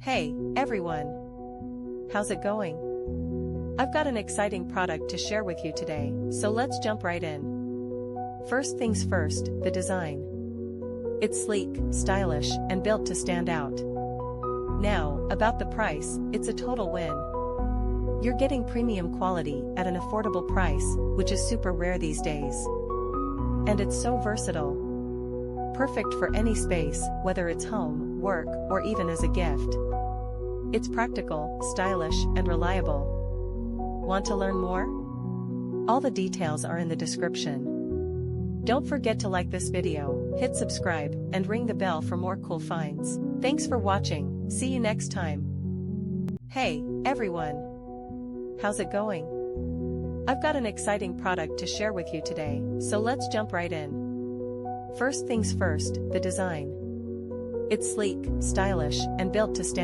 Hey, everyone! How's it going? I've got an exciting product to share with you today, so let's jump right in. First things first, the design. It's sleek, stylish, and built to stand out. Now, about the price, it's a total win. You're getting premium quality at an affordable price, which is super rare these days. And it's so versatile. Perfect for any space, whether it's home, work, or even as a gift. It's practical, stylish, and reliable. Want to learn more? All the details are in the description. Don't forget to like this video, hit subscribe, and ring the bell for more cool finds. Thanks for watching, see you next time. Hey, everyone! How's it going? I've got an exciting product to share with you today, so let's jump right in. First things first, the design. It's sleek, stylish, and built to stand